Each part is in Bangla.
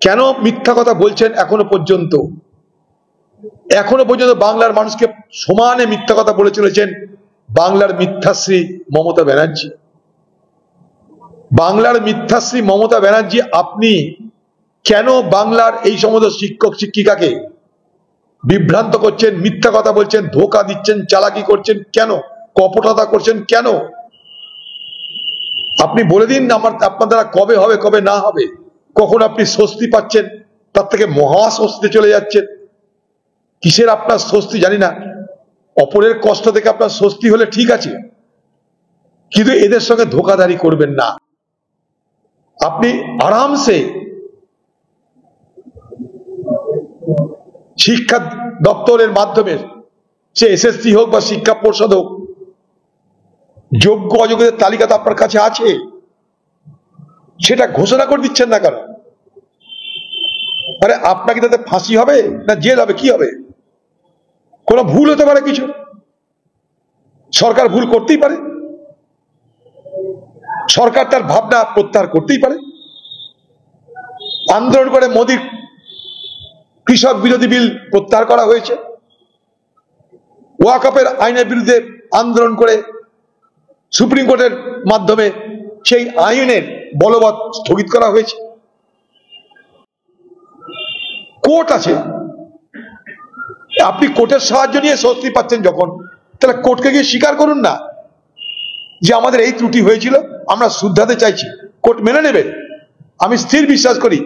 কেন মিথ্যা কথা বলছেন? এখনো পর্যন্ত বাংলার মানুষকে সমানে মিথ্যা কথা বলে চলেছেন বাংলার মিথ্যাশ্রী মমতা ব্যানার্জি। বাংলার মিথ্যাশ্রী মমতা ব্যানার্জি, আপনি কেন বাংলার এই সমস্ত শিক্ষক শিক্ষিকাকে বিভ্রান্ত করছেন, মিথ্যা কথা বলছেন, ধোঁকা দিচ্ছেন, চালাকি করছেন কেন, কপটতা করছেন কেন? আপনি বলে দিন আপনার দ্বারা কবে হবে, কবে না হবে। কখন আপনি স্বস্তি পাচ্ছেন, তার থেকে মহা স্বস্তিতে চলে যাচ্ছেন। কিসের আপনার স্বস্তি জানি না। অপরের কষ্ট থেকে আপনার স্বস্তি হলে ঠিক আছে, কিন্তু এদের সঙ্গে ধোঁকাধারি করবেন না। আপনি আরামসে শিক্ষা দপ্তরের মাধ্যমে, সে এসএসসি হোক বা শিক্ষা পর্ষদ হোক, যোগ্য অযোগ্যদের তালিকা তো আপনার কাছে আছে, সেটা ঘোষণা করে দিচ্ছেন না কেন? আরে আপনাকে তাতে ফাঁসি হবে না জেল হবে, কি হবে? কোনো ভুল হতে পারে, কিছু সরকার ভুল করতেই পারে, সরকার তার ভাবনা প্রত্যাহার করতেই পারে। আন্দোলন করে মোদীর কৃষক বিরোধী বিল প্রত্যাহার করা হয়েছে, ওয়াকফের আইনের বিরুদ্ধে আন্দোলন করে সুপ্রিম কোর্টের মাধ্যমে সেই আইনের বলবৎ স্থগিত করা হয়েছে। কোর্ট আছে, আপনি কোর্টের সাহায্য নিয়ে স্বস্তি পাচ্ছেন যখন, তাহলে কোর্টকে গিয়ে স্বীকার করুন না যে আমাদের এই ত্রুটি হয়েছিল, আমরা শুধরাতে চাইছি। কোর্ট মেনে নেবে। আমি স্থির বিশ্বাস করি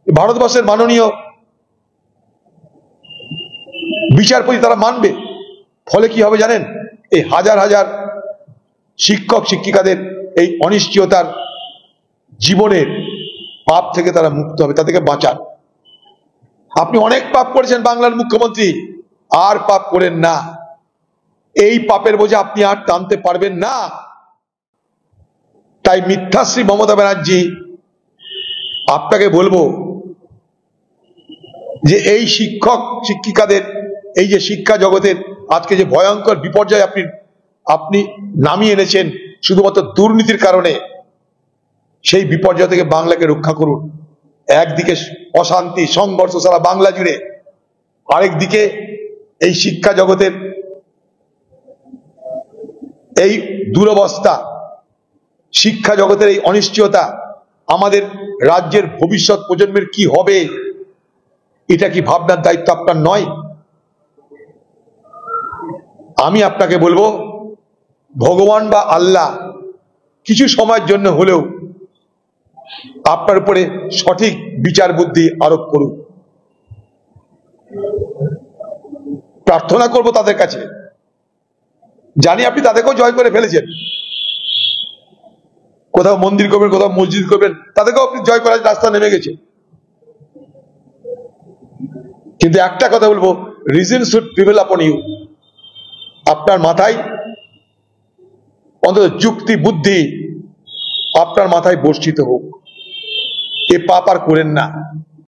ভারতবর্ষের মাননীয় বিচারপতি তারা মানবে। ফলে কি হবে জানেন? এই হাজার হাজার শিক্ষক শিক্ষিকাদের এই অনিশ্চয়তার জীবনের পাপ থেকে তারা মুক্ত হবে, তা থেকে বাঁচান। আপনি অনেক পাপ করেছেন বাংলার মুখ্যমন্ত্রী, আর পাপ করেন না। এই পাপের বোঝা আপনি আর টানতে পারবেন না। তাই মিথ্যাশ্রী মমতা ব্যানার্জি, আপনাকে বলবো যে এই শিক্ষক শিক্ষিকাদের, এই যে শিক্ষা জগতের আজকে যে ভয়ঙ্কর বিপর্যয় আপনি নামিয়ে এনেছেন শুধুমাত্র দুর্নীতির কারণে, সেই বিপর্যয় থেকে বাংলাকে রক্ষা করুন। একদিকে অশান্তি সংঘর্ষ সারা বাংলা জুড়ে, আরেকদিকে এই শিক্ষা জগতের এই দুরবস্থা, শিক্ষা জগতের এই অনিশ্চয়তা, আমাদের রাজ্যের ভবিষ্যৎ প্রজন্মের কি হবে, এটা কি ভাবনার দায়িত্ব আপনার নয়? আমি আপনাকে বলবো, ভগবান বা আল্লাহ কিছু সময়ের জন্য হলেও আপনার উপরে সঠিক বিচার বুদ্ধি আরোপ করুন। প্রার্থনা করব তাদের কাছে, জানি আপনি তাদেরকেও জয় করে ফেলেছেন। কোথাও মন্দির করবেন, কোথাও মসজিদ করবেন, তাদেরকেও আপনি জয় করার রাস্তা নেমে গেছে। কিন্তু একটা কথা বলবো, reason should prevail upon you. আপনার মাথায় অন্তত যুক্তি বুদ্ধি আপনার মাথায় বর্ষিত হোক। এ পাপ আর করেন না।